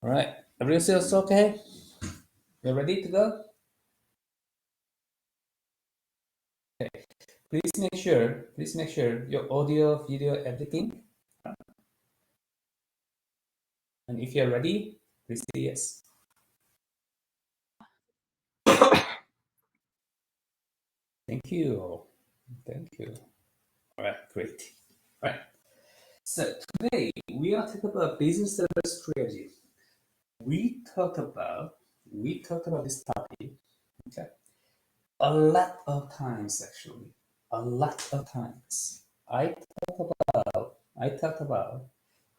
All right, everything else okay? You're ready to go? Okay. Please make sure your audio, video, everything. And if you're ready, please say yes. Thank you. Thank you. All right, great. All right. So today we are talking about business development strategy. We talked about this topic. Okay. A lot of times actually. A lot of times. I talked about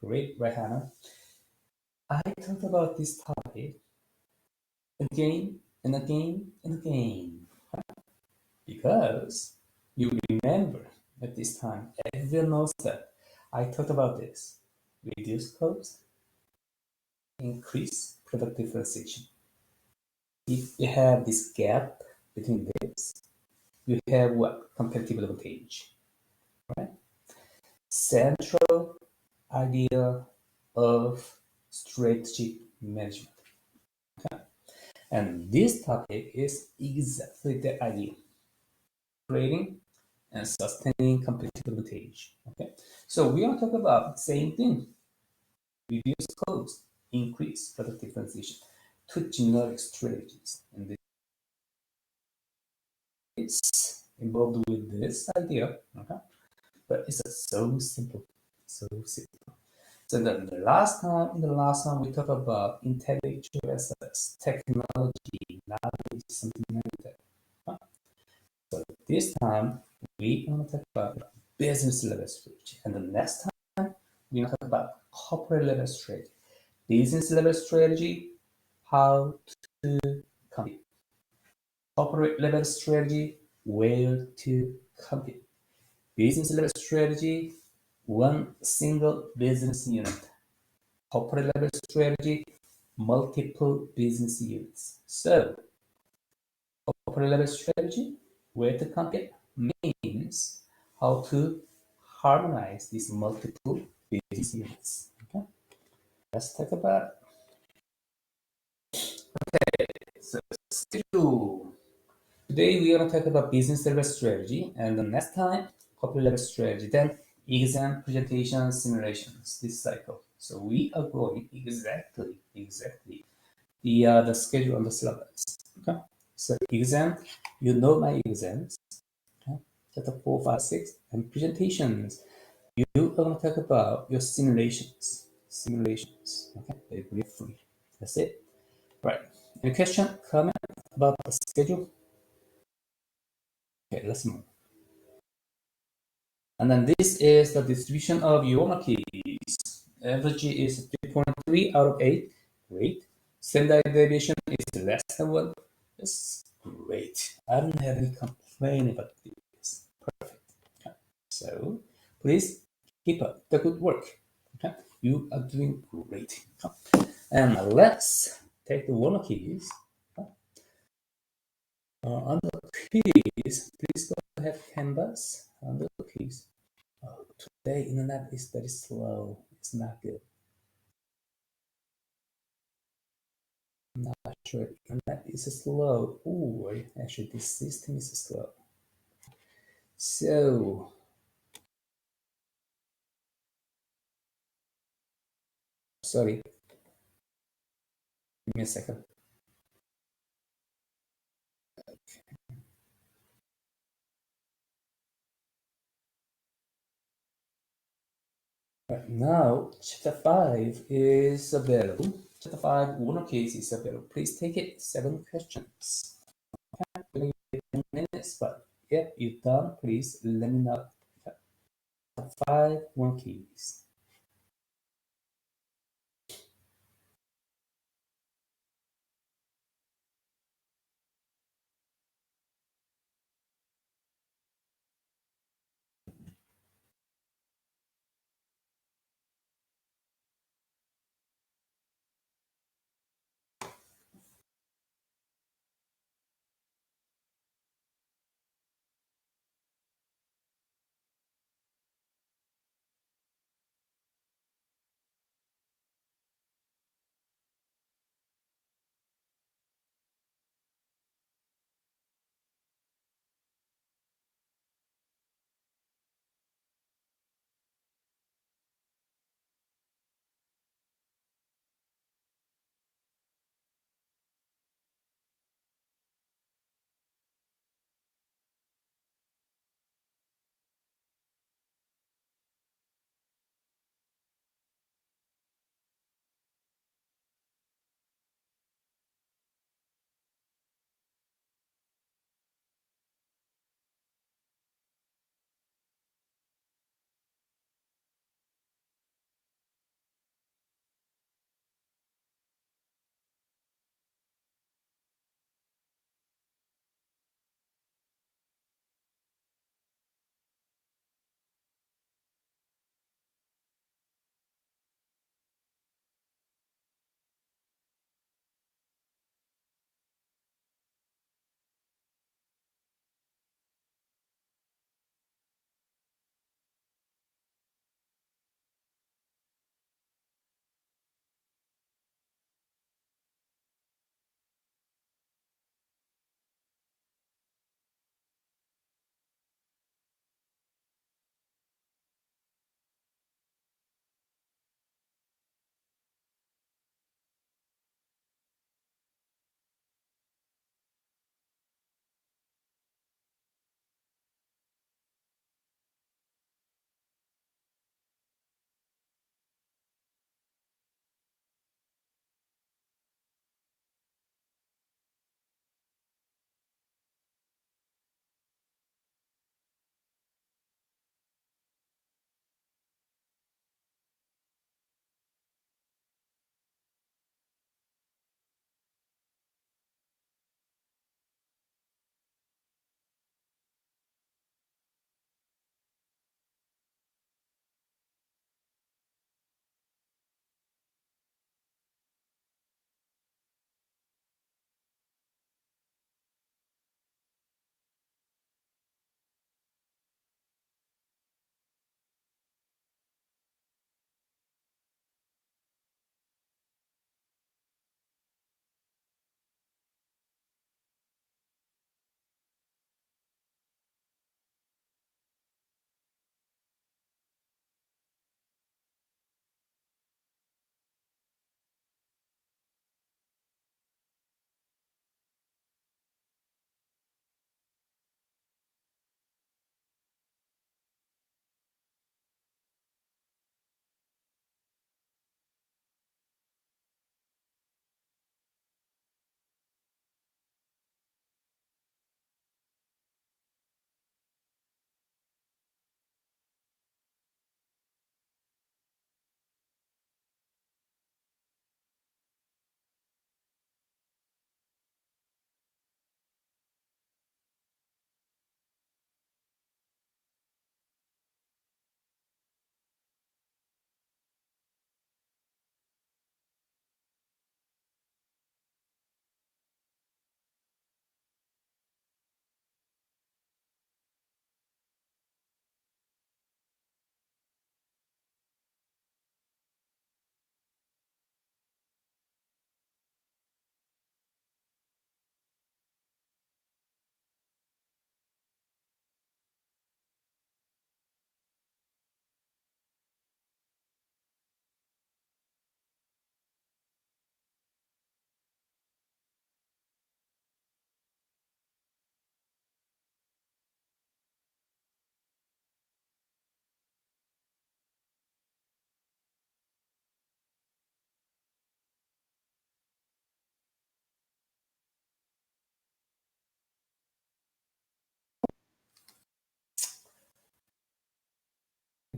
great Rahana. I talked about this topic again and again and again because you remember at this time everyone knows that I talked about this. Reduce cost, increase product differentiation. If you have this gap between this, you have what? Competitive advantage, right? Central idea of strategic management. Okay? And this topic is exactly the idea, creating and sustaining competitive advantage. Okay, so we are talking about the same thing: reduce cost, increase product differentiation, two generic strategies, and it's involved with this idea. Okay, but it's so simple, so simple. So in the last time we talked about intellectual assets, technology, knowledge, something like that. Huh? So this time we want to talk about business level strategy, and the next time we want to talk about corporate level strategy, business level strategy, how to compete, corporate level strategy, where to compete, business level strategy, one single business unit, corporate level strategy, multiple business units. So corporate level strategy, where to compete, means how to harmonize these multiple business units. Okay, let's talk about so schedule. Today we are going to talk about business level strategy, and the next time corporate level strategy. Then exam, presentation, simulations. This cycle. So we are going exactly the schedule on the syllabus. Okay. So exam, you know my exams. Okay. Chapter 4, 5, 6, and presentations. You are going to talk about your simulations. Simulations. Okay. Very briefly. That's it. Right. Any question, comment about the schedule? Okay, let's move. And then this is the distribution of your keys. Average is 3.3 out of 8. Great. Standard deviation is less than 1. That's great. I don't have any complaint about this. Perfect. Okay. So please keep up the good work. Okay. You are doing great. Okay. And let's take the one keys. On the keys, please go ahead canvas on the keys. Oh, today internet is very slow. It's not good. I'm not sure internet is slow or actually this system is slow. So sorry. Give me a second. Right now, chapter 5 is available. Chapter 5, one case is available. Please take it. 7 questions. Okay, we're going to 10 minutes, but if you're done, please let me know. Chapter 5, one case.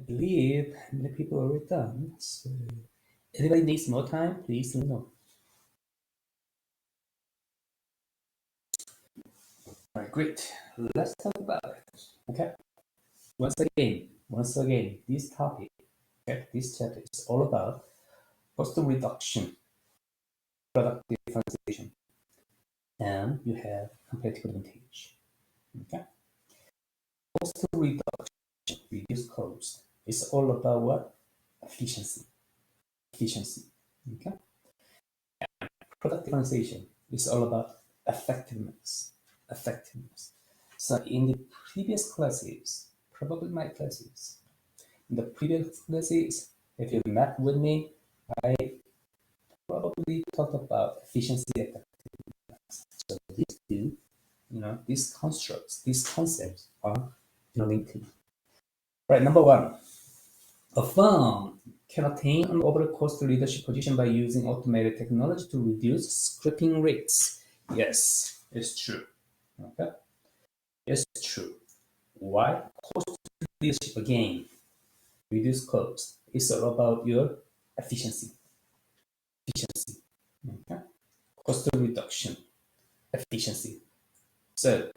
believe many people are already done. So anybody needs more time, please let me know. All right, great. Let's talk about it. Okay. Once again, this topic, okay, this chapter is all about cost reduction, product differentiation, and you have competitive advantage. Okay. Cost reduction, reduce cost. It's all about what? Efficiency. Efficiency. Okay. Product differentiation is all about effectiveness. Effectiveness. So in the previous classes, probably my classes, in the previous classes, if you met with me, I probably talked about efficiency and effectiveness. So these two, these constructs, these concepts are linked. Right, number one, a firm can attain an overall cost leadership position by using automated technology to reduce scrapping rates. Yes, it's true. Okay, it's true. Why? Cost leadership again. Reduce cost. It's all about your efficiency. Efficiency. Okay. Cost reduction. Efficiency. So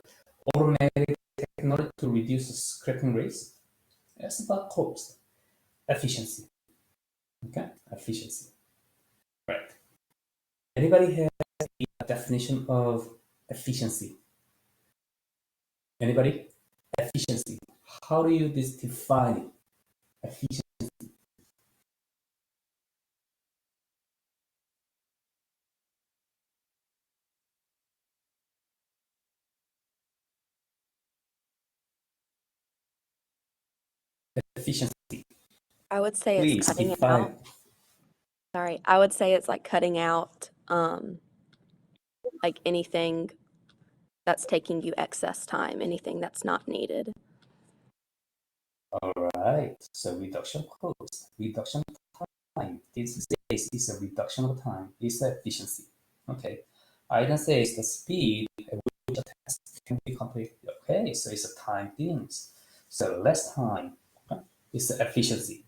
automatic technology to reduce scrapping rates. It's about cost. Efficiency. Okay. Efficiency. Right. Anybody have a definition of efficiency? Anybody? Efficiency. How do you define efficiency? Efficiency. I would say it's Please cutting define. out. Sorry, I would say it's like cutting out like anything that's taking you excess time, anything that's not needed. All right. So reduction cost, reduction time. This is a reduction of time. It's efficiency. Okay. Item says the speed at which a task can be completed. Okay. So it's a time things. So less time. Okay. It's efficiency.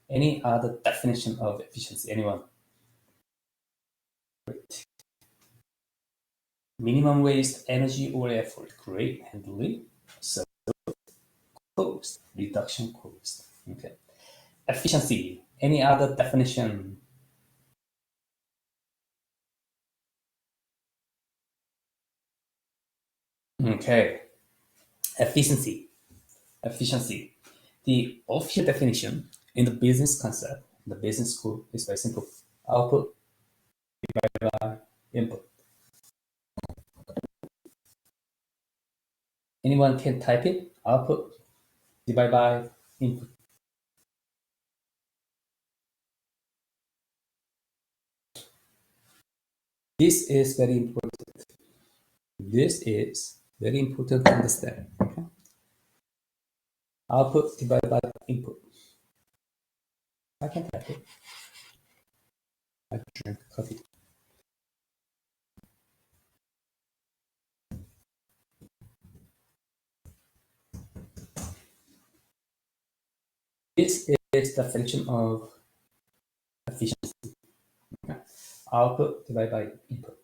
Any other definition of efficiency? Anyone? Great. Minimum waste, energy, or effort. Great. Handling. So cost, reduction cost. Okay. Efficiency. Any other definition? Okay. Efficiency. Efficiency. The official definition in the business concept, the business school, is very simple. Output divided by input. Anyone can type it. Output divided by input. This is very important. This is very important to understand. Okay? Output divided by input. I can type it. I drink coffee. This is the definition of efficiency. Okay? Output divided by input.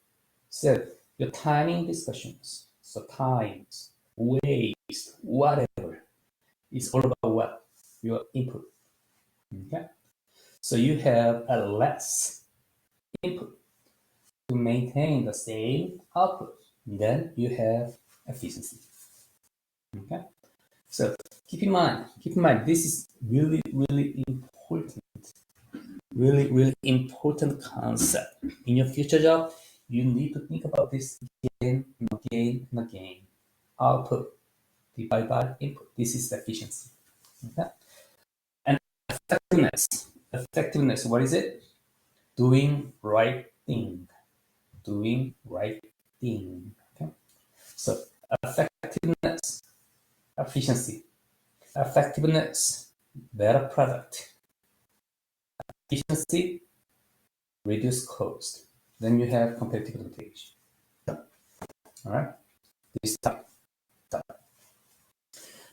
So your timing discussions, so times, waste, whatever, is all about what? Your input. Okay? So you have a less input to maintain the same output. Then you have efficiency. Okay? So keep in mind, this is really, really important. Really, really important concept. In your future job, you need to think about this again and again and again. Output divided by input. This is efficiency. Okay? And effectiveness. Effectiveness, what is it? Doing right thing. Doing right thing. Okay? So effectiveness, efficiency. Effectiveness, better product. Efficiency, reduce cost. Then you have competitive advantage. All right? This type.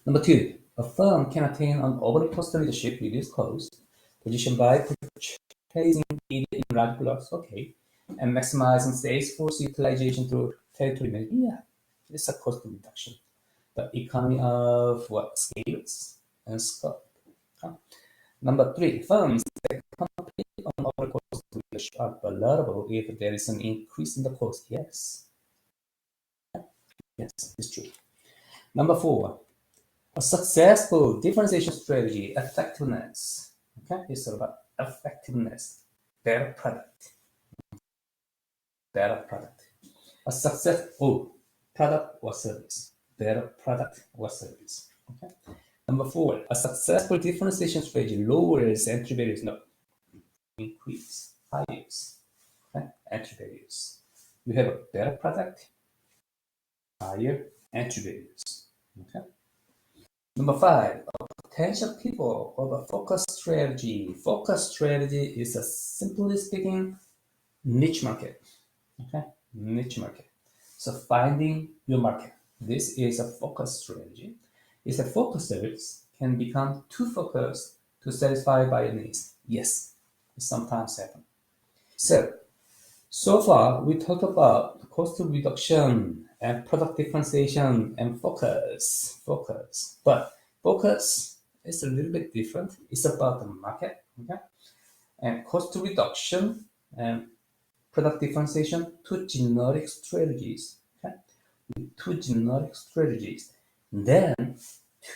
Number two, A firm can attain an overall cost leadership, reduce cost, position by purchasing it in large blocks, okay, and maximizing sales force utilization through territory management. Yeah, it's a cost reduction. The economy of what? Scales and scope. Okay. Number 3, firms that compete on overall cost leadership are vulnerable if there is an increase in the cost. Yes. Yes, it's true. Number 4, a successful differentiation strategy, effectiveness. Okay, it's all about effectiveness, better product, better product. A successful product or service, better product or service. Okay. Number 4, a successful differentiation strategy lowers entry barriers, no, increase hires. Okay, entry barriers. You have a better product, higher entry barriers. Okay. Number 5, potential people of a focus strategy. Focus strategy is a simply speaking niche market. Okay, niche market. So finding your market. This is a focus strategy. If a focusers can become too focused to satisfy buyer needs. Yes, it sometimes happens. So far we talked about cost reduction and product differentiation and focus. But focus is a little bit different. It's about the market, okay? And cost reduction and product differentiation, two generic strategies, okay? Two generic strategies. Then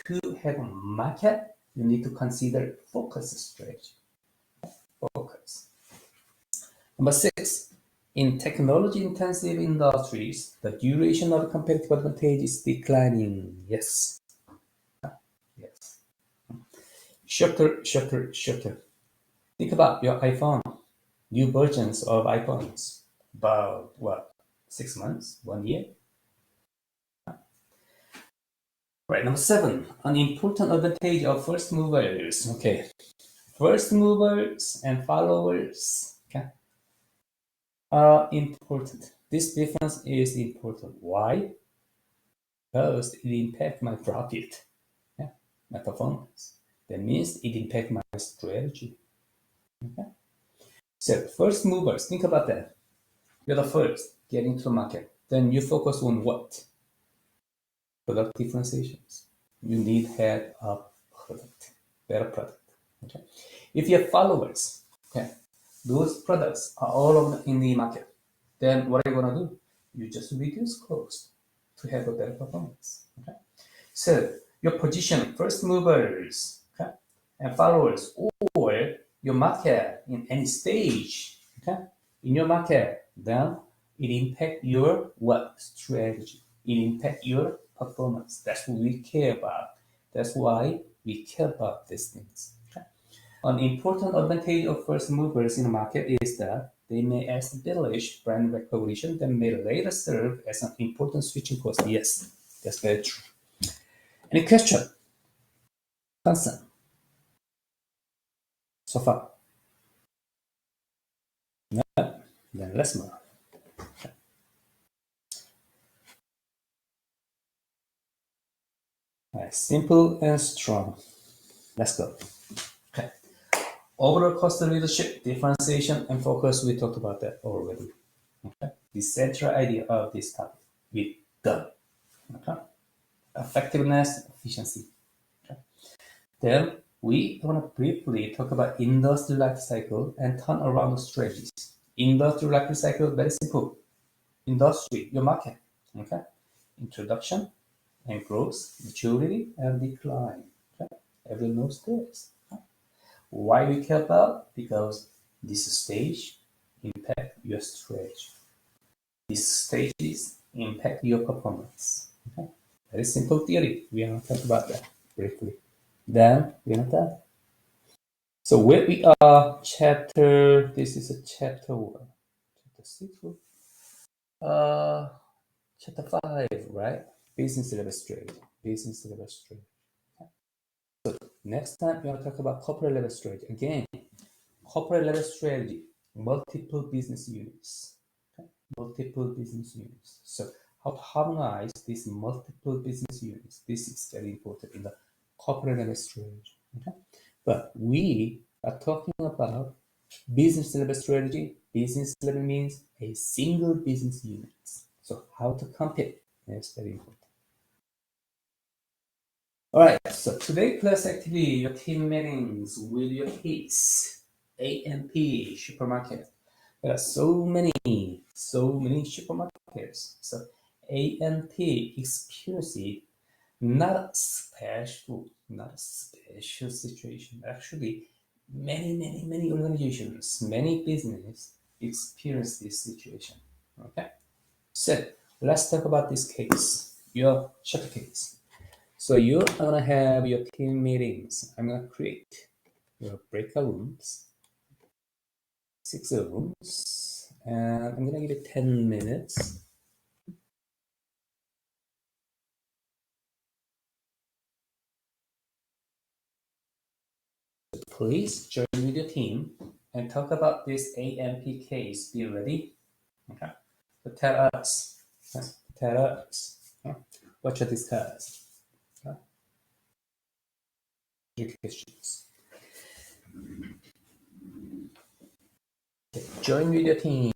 to have a market, you need to consider focus strategy. Focus. Number 6, in technology-intensive industries, the duration of competitive advantage is declining. Yes. Yes. Shorter. Think about your iPhone. New versions of iPhones. About what? 6 months? 1 year? Right. Number 7, an important advantage of first movers. Okay. First movers and followers. Okay. Are important. This difference is important. Why? Because it impacts my profit, yeah, my performance. That means it impacts my strategy. Okay? So first movers, think about that. You're the first getting to the market. Then you focus on what? Product differentiations. You need head up product, better product. Okay. If you have followers, okay, those products are all over in the market. Then what are you gonna do? You just reduce cost to have a better performance. Okay. So your position, first movers, okay, and followers, or your market in any stage, okay, in your market, then it impact your what strategy? It impact your performance. That's what we care about. That's why we care about these things. Okay? An important advantage of first movers in the market is that they may establish brand recognition that may later serve as an important switching cost. Yes, that's very true. Any question? Concern? So far? No? Then let's move. Right, simple and strong. Let's go. Okay. Overall cost leadership, differentiation, and focus. We talked about that already. Okay. The central idea of this topic. We done. Okay. Effectiveness, efficiency. Okay. Then we want to briefly talk about industry life cycle and turnaround strategies. Industry life cycle, very simple. Industry, your market. Okay. Introduction and growth, maturity and decline. Okay. Everyone knows this. Okay. Why we care about? Because this stage impact your strategy. These stages impact your performance. Okay. Very simple theory. We are going to talk about that briefly. Then we're not done. So where we are, this is a chapter 1. Chapter 6. Chapter 5, right? Business level strategy. Business level strategy. Okay. So next time we're going to talk about corporate level strategy. Again, corporate level strategy, multiple business units. Okay. Multiple business units. So how to harmonize these multiple business units. This is very important in the corporate level strategy. Okay? But we are talking about business level strategy. Business level means a single business unit. So how to compete is very important. All right, so today class activity, your team meetings with your kids, AMP supermarket. There are so many supermarkets. So AMP experience it, not a special situation. Actually, many organizations, many business experience this situation. Okay, so let's talk about this case, your chapter case. So you are gonna have your team meetings. I'm gonna create your breakout rooms, 6 rooms, and I'm gonna give it 10 minutes. Please join with your team and talk about this AMP case. Be ready. Okay. So tell us. What should discuss? Okay. Your questions. Okay. Join with your team.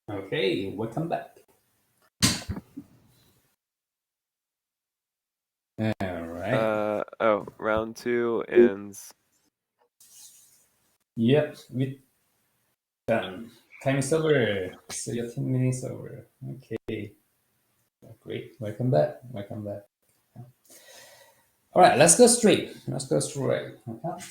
Okay, welcome back. All right. Round 2 ends. Yep, we done. Time is over. So your 10 minutes over. Okay. Great. Welcome back. Welcome back. All right, let's go straight. Let's go straight. Okay.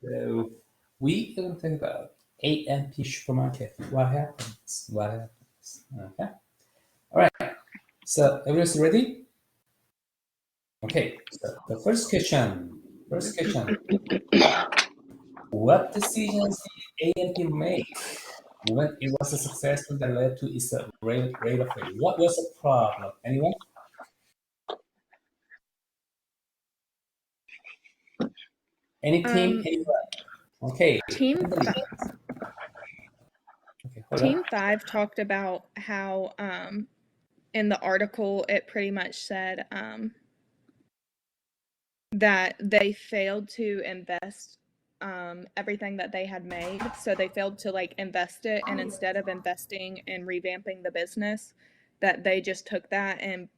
So we are going to talk about A&P supermarket. What happens? What happens? Okay. All right. So everyone's ready? Okay. So the first question. First question. What decisions did A&P make when it was a successful that led to its rate of failure? What was the problem? Anyone? Any team? Anyone? Okay. Team Kimberly. Fi- Okay, hold on. Team 5 talked about how in the article it pretty much said that they failed to invest everything that they had made. So they failed to like invest it, and instead of investing and revamping the business, that they just took that and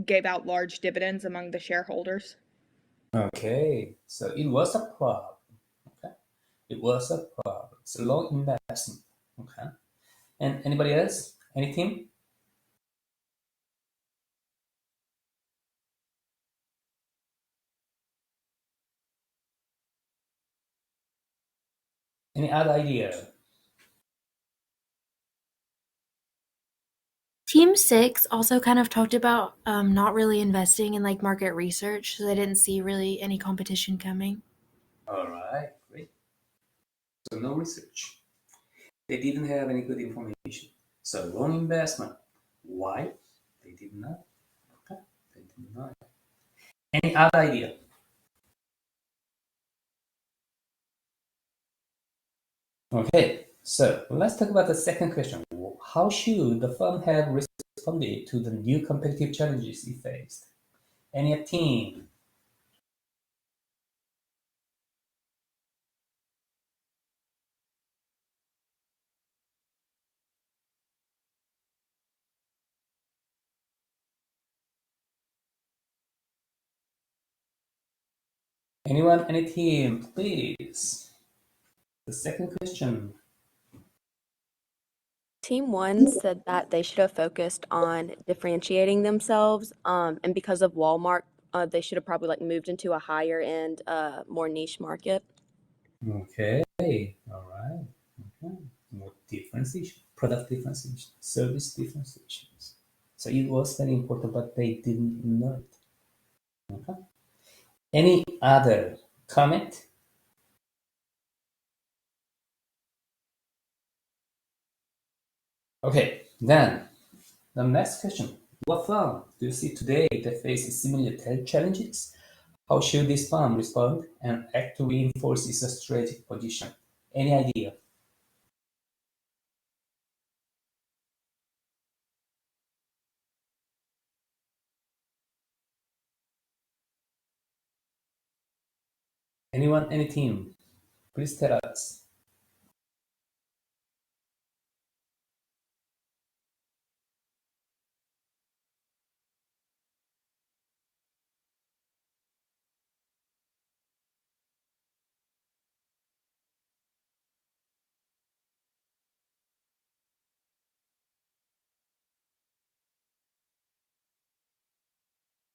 gave out large dividends among the shareholders. Okay, so it was a problem. Okay, it was a problem. It's a low investment. Okay, and anybody else? Any team? Any other idea? Team 6 also kind of talked about not really investing in like market research, so they didn't see really any competition coming. All right, great. So no research. They didn't have any good information. So low investment. Why? They did not. Okay, they did not. Any other idea? Okay, so let's talk about the second question. How should the firm have responded to the new competitive challenges it faced? Any team? Anyone? Any team? Please. The second question. Team 1 said that they should have focused on differentiating themselves, and because of Walmart, they should have probably like moved into a higher end, more niche market. Okay, all right. Okay. More differentiation, product differentiation, service differentiations. So it was very important, but they didn't know it. Okay. Any other comment? Okay, then the next question. What firm do you see today that faces similar challenges? How should this firm respond and act to reinforce its strategic position? Any idea? Anyone, any team? Please tell us.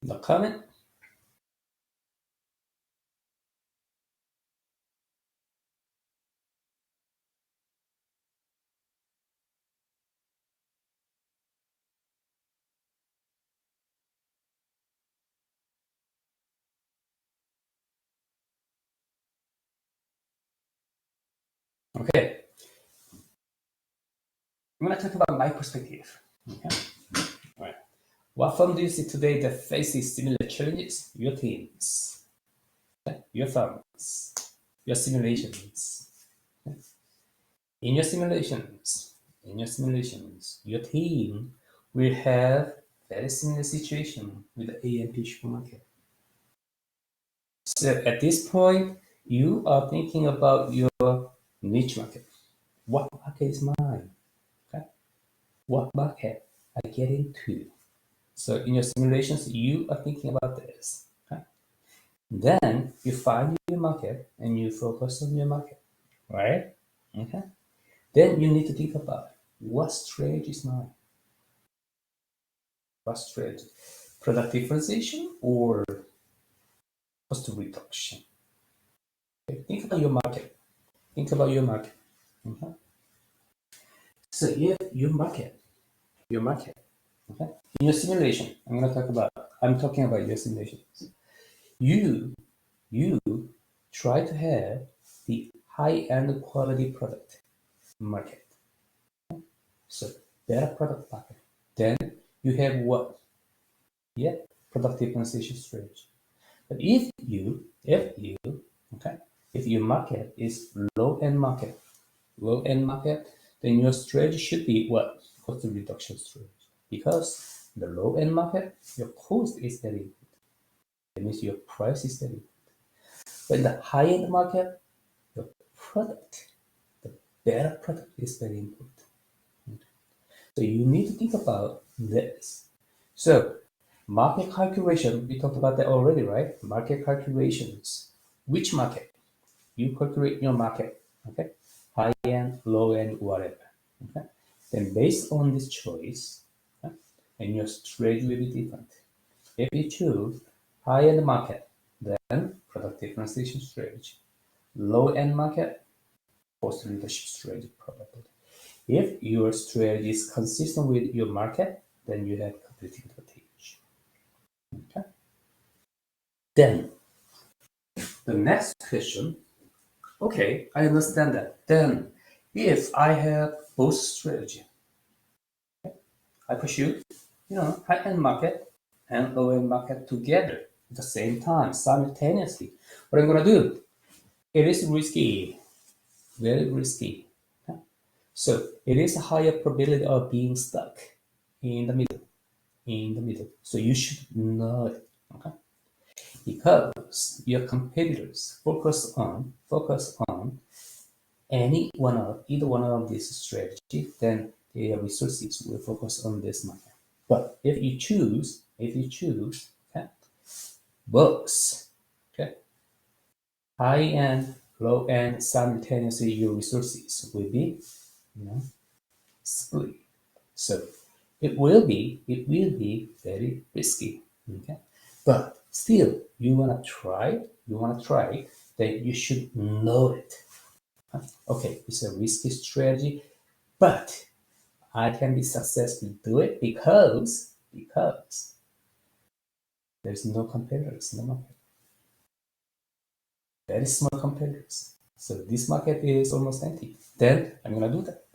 No comment? Okay. I'm going to talk about my perspective. Okay. All right. What firm do you see today that faces similar challenges? Your teams, okay? Your firms, your simulations. Okay? In your simulations, your team will have very similar situation with the A&P supermarket. So at this point, you are thinking about your niche market. What market is mine? Okay. what market I get into. So in your simulations, you are thinking about this. Okay? Then you find your market and you focus on your market, right? Okay. Then you need to think about what strategy is mine. What strategy? Product differentiation or cost reduction? Okay. Think about your market. Think about your market. Okay. So if your market, okay, in your simulation, I'm talking about your simulations. You try to have the high-end quality product market. So better product market. Then you have what? Yeah, product differentiation strategy. But if your market is low-end market, then your strategy should be what? Cost reduction strategy. Because the low-end market, your cost is very important. That means your price is very important. But in the high-end market, your product, the better product is very important. So you need to think about this. So market calculation, we talked about that already, right? Market calculations. Which market? You calculate your market, okay? High end, low end, whatever. Okay. Then based on this choice, okay, and your strategy will be different. If you choose high end market, then product differentiation strategy. Low end market, cost leadership strategy probably. If your strategy is consistent with your market, then you have competitive advantage. Okay. Then the next question. Okay, I understand that. Then, if I have both strategy, okay, I pursue, high-end market and low-end market together at the same time, simultaneously. What I'm gonna do? It is risky, very risky. Okay? So it is a higher probability of being stuck in the middle. So you should know it. Okay? Because your competitors focus on either one of these strategies, then their resources will focus on this market. But if you choose, okay, both, okay, high end, low end, simultaneously, your resources will be, split. So it will be very risky. Okay, but still, you wanna try, then you should know it. Okay, it's a risky strategy, but I can be successful do it because there's no competitors in the market. Very small competitors. So this market is almost empty. Then I'm gonna do that.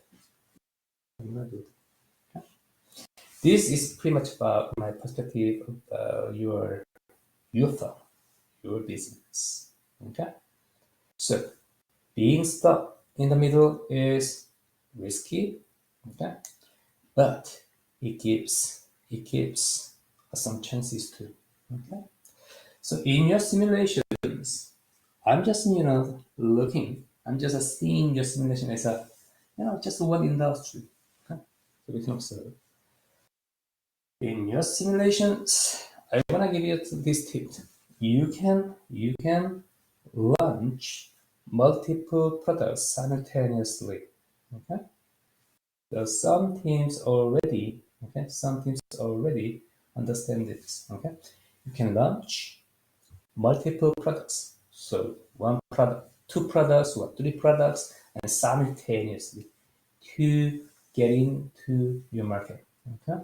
Okay. This is pretty much about my perspective of your firm, your business. Okay. So being stuck in the middle is risky. Okay. But it gives some chances too. Okay. So in your simulations, I'm just looking. I'm just seeing your simulation as a just one industry. Okay. So we can observe. In your simulations, I wanna give you this tip. You can launch multiple products simultaneously. Okay. Some teams already understand this. Okay, you can launch multiple products. So one product, two products, or three products, and simultaneously to get into your market. Okay,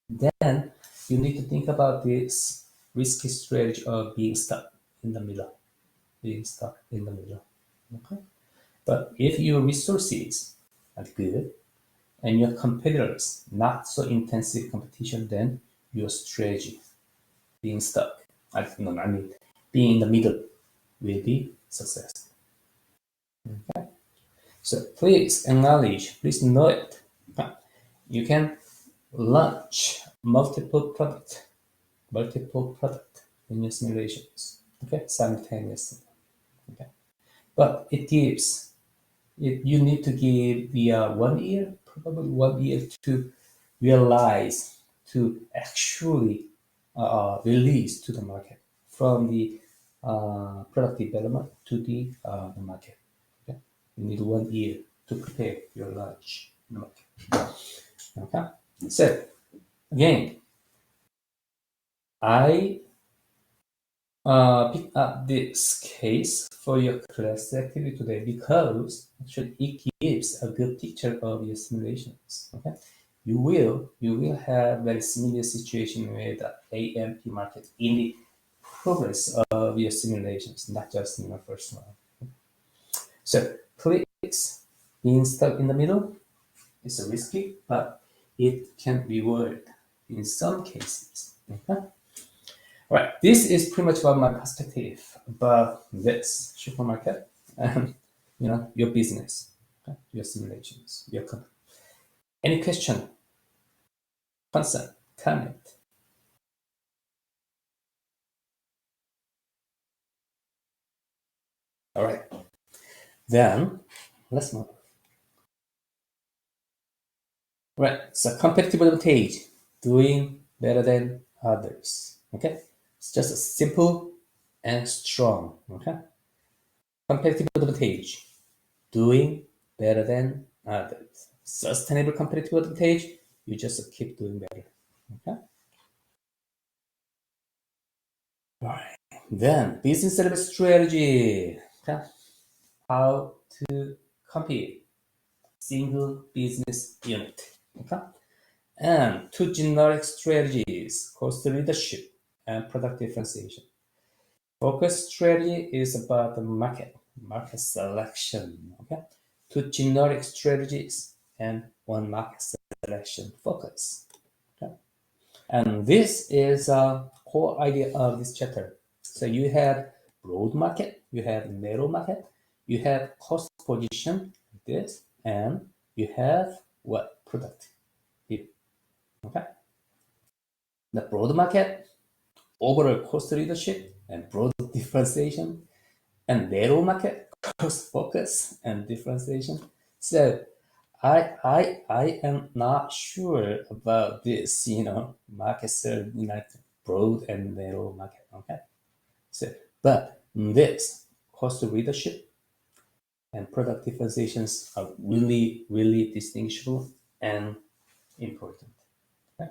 then you need to think about this risky strategy of being stuck in the middle. Okay, but if your resources are good and your competitors not so intensive competition, then your strategy being stuck, being in the middle will be successful. Okay, so please know it. You can launch multiple product in your simulations. Okay, simultaneously. Okay, but you need to give the 1 year probably 1 year to realize, to actually release to the market from the product development to the market. Okay? You need 1 year to prepare your launch in the market. Okay, so again, I pick up this case for your class activity today because actually it gives a good picture of your simulations. Okay, you will have very similar situation with the AMP market in the progress of your simulations, not just in the first one. So please, being stuck in the middle is risky, but it can reward in some cases. Okay. All right, this is pretty much about my perspective about this supermarket and your business, okay? Your simulations, your company. Any question, concern, comment? All right, then let's move. Right, so competitive advantage, doing better than others. Okay, it's just a simple and strong. Okay, competitive advantage, doing better than others. Sustainable competitive advantage, you just keep doing better. Okay. All right. Then business development strategy. Okay. How to compete single business unit. Okay. And two generic strategies: cost leadership and product differentiation. Focus strategy is about the market selection. Okay. Two generic strategies and one market selection focus. Okay. And this is a core idea of this chapter. So you have broad market, you have narrow market, you have cost position, this, and you have what? Product here. Okay. The broad market, overall cost leadership, and broad differentiation, and narrow market, cost focus, and differentiation. So I am not sure about this, market serving like broad and narrow market. Okay. So, but this cost leadership and product differentiations are really, really distinguishable and important. Okay.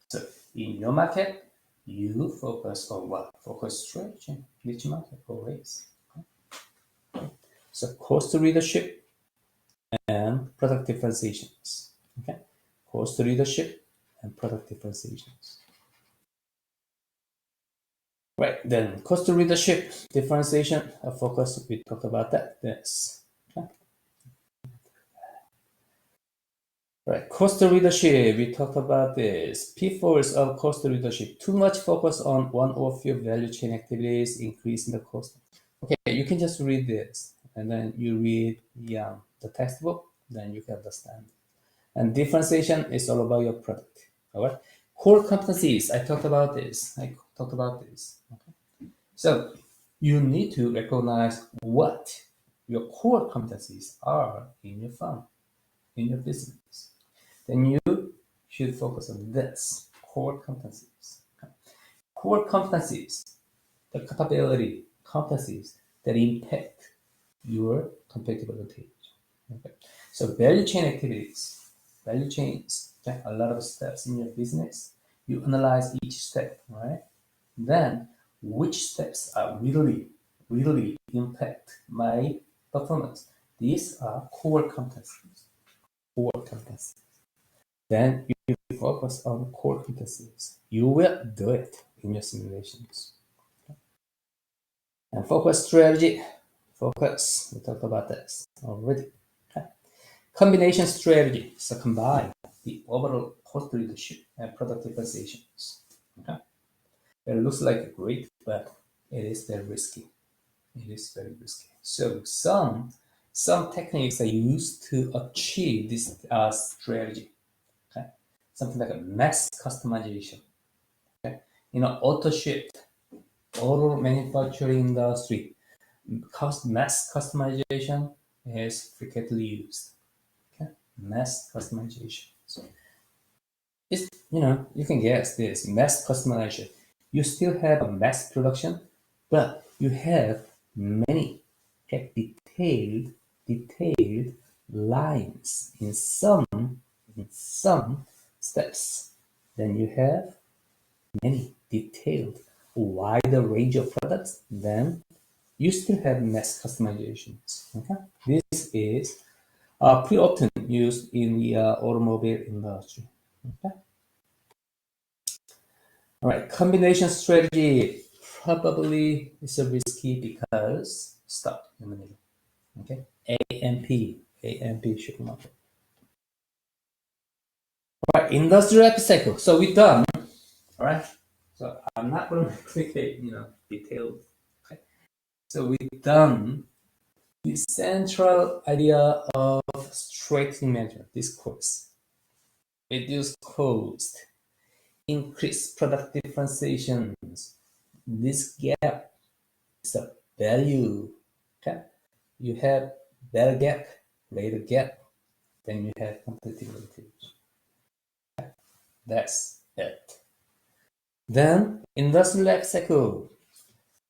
So in your market, you focus on what? Focus strategy, niche market always. Okay. So cost leadership and product differentiations. Okay, cost leadership and product differentiations. Right, then cost leadership differentiation, a focus, we talked about that. Yes. Okay. Right, cost leadership, we talked about this. Pitfalls of cost leadership: too much focus on one or few value chain activities, increasing the cost. Okay, you can just read this, and then you read the textbook, then you can understand. And differentiation is all about your product. All right. Core competencies. I talked about this. Okay. So you need to recognize what your core competencies are in your firm, in your business. Then you should focus on this core competencies. Okay. Core competencies, the capability competencies that impact your competitive advantage. Okay. So value chain activities. Value chains, okay, a lot of steps in your business. You analyze each step, right? Then, which steps are really impact my performance? These are core competencies. Core competencies. Then you focus on core competencies. You will do it in your simulations. Okay. And focus strategy. Focus. We talked about this already. Okay. Combination strategy. So combine the overall cost leadership and product differentiations. Okay. It looks like great, but it is very risky. It is very risky. So some techniques are used to achieve this strategy. Okay. Something like a mass customization. Okay. Auto shift, auto manufacturing industry, mass customization is frequently used. Okay. mass customization. So it's, you can guess this mass customization. You still have a mass production, but you have many detailed lines in some steps. Then you have many detailed, wider range of products. Then you still have mass customizations. Okay, this is pretty often used in the automobile industry. Okay. All right, combination strategy probably is a risky because stop in the middle. Okay, AMP should not. All right, industrial life cycle. So we're done. All right. So I'm not going to replicate, detailed. Okay. So we've done the central idea of straightening management. This course, reduce cost, increase product differentiations. This gap is a value. Okay. You have better gap, greater gap, then you have competitive advantage. Okay. That's it. Then industrial life cycle.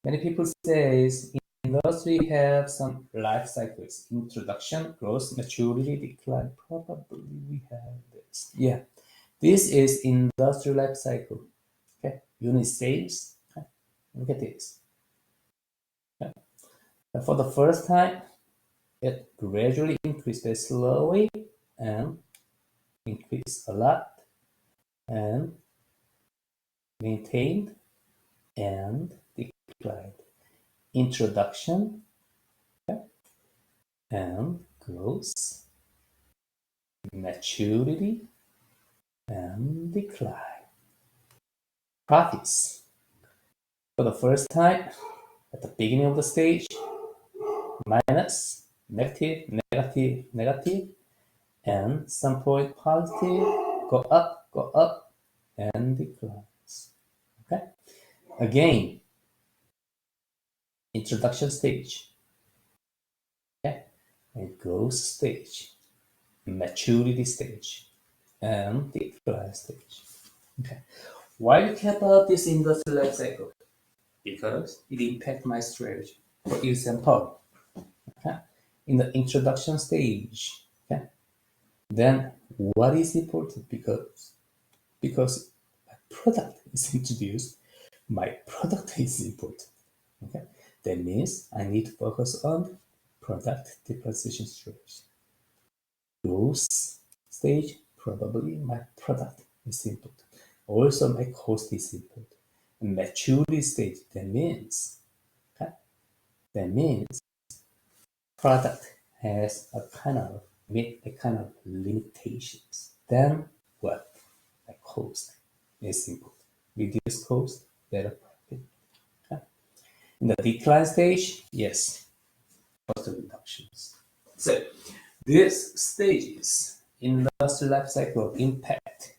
Many people say industry have some life cycles: introduction, growth, maturity, decline. Probably we have this. Yeah, this is industrial life cycle. Okay, unit sales. Okay. Look at this. Okay. And for the first time, it gradually increased very slowly and increased a lot and maintained and declined. Introduction, okay, and growth, maturity, and decline. Profits. For the first time, at the beginning of the stage, minus, negative, and some point positive, go up, and declines. Okay? Again, introduction stage, okay, and growth stage, maturity stage, and decline stage. Okay. Why you care about this industrial life cycle? Because it impacts my strategy. For example, okay, in the introduction stage, okay, then what is important? Because my product is introduced, my product is important. Okay, that means I need to focus on product differentiation strategy. Growth stage, probably my product is important. Also, my cost is important. Maturity stage, that means product has a kind of limitations. Then what? My cost is important. Reduce cost, better profit. Okay. In the decline stage, yes, cost reductions. So these stages in industrial life cycle impact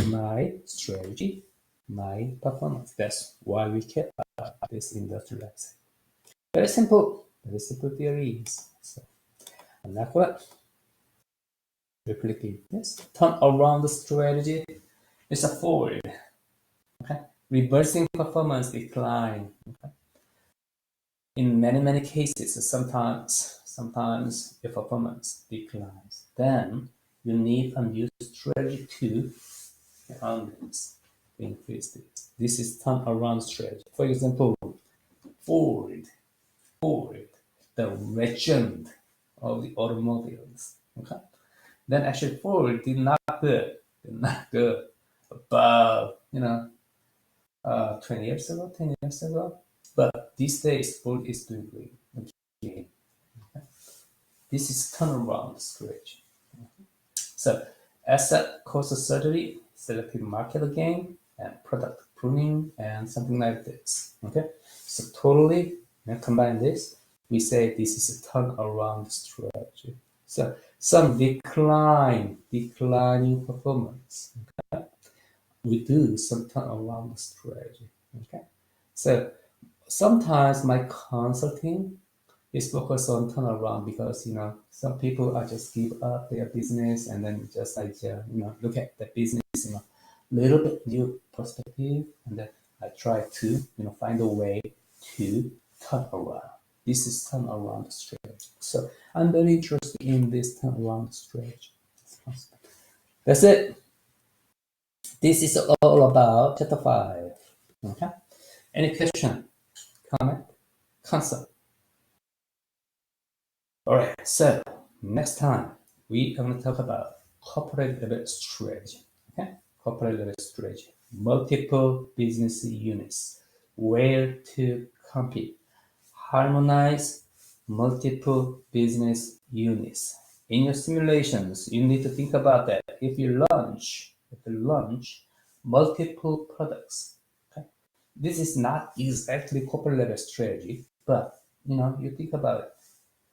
my strategy, my performance. That's why we care about this industrial life cycle. Very simple theories. So I'm not going to replicate this. Turn around the strategy is a forward. Okay, reversing performance decline. Okay. In many cases, sometimes your performance declines. Then you need a new strategy to increase this. This is turnaround strategy. For example, Ford, the legend of the automobiles. Okay, then actually Ford did not go above 10 years ago. But these days, Ford is doing great. Okay. This is turnaround strategy. So, asset cost surgery, selective market gain, and product pruning, and something like this. Okay. So totally combine this. We say this is a turnaround strategy. So some declining performance. Okay. We do some turnaround strategy. Okay. So sometimes my consulting is focused on turnaround because some people are just give up their business and then just look at the business little bit new perspective, and then I try to find a way to turn around. This is turnaround strategy. So I'm very interested in this turnaround strategy. That's it. This is all about chapter 5. Okay. Any question, comment, concern? All right. So next time we are going to talk about corporate level strategy. Okay. Corporate level strategy. Multiple business units. Where to compete. Harmonize multiple business units. In your simulations, you need to think about that. If you launch multiple products, okay, this is not exactly corporate level strategy, but you think about it.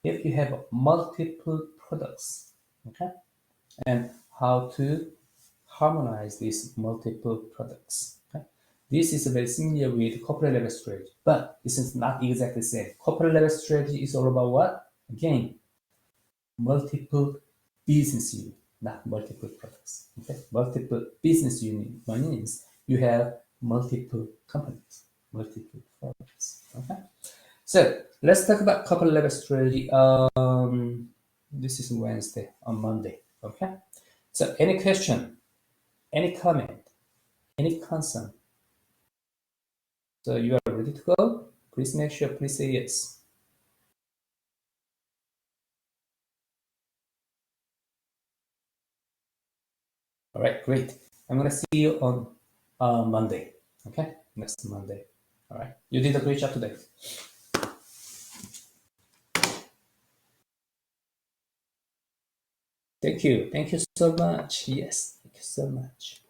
If you have multiple products, okay, and how to harmonize these multiple products. Okay? This is very similar with corporate level strategy, but this is not exactly the same. Corporate level strategy is all about what? Again, multiple business unit, not multiple products. Okay, multiple business unit means you have multiple companies, multiple products. Okay, so let's talk about corporate level strategy. This is Wednesday. On Monday. Okay, so any question, any comment, any concern? So you are ready to go? Please make sure, please say yes. All right, great. I'm gonna see you on Monday. Okay, next Monday. All right, you did a great job today. Thank you so much. Yes, thank you so much.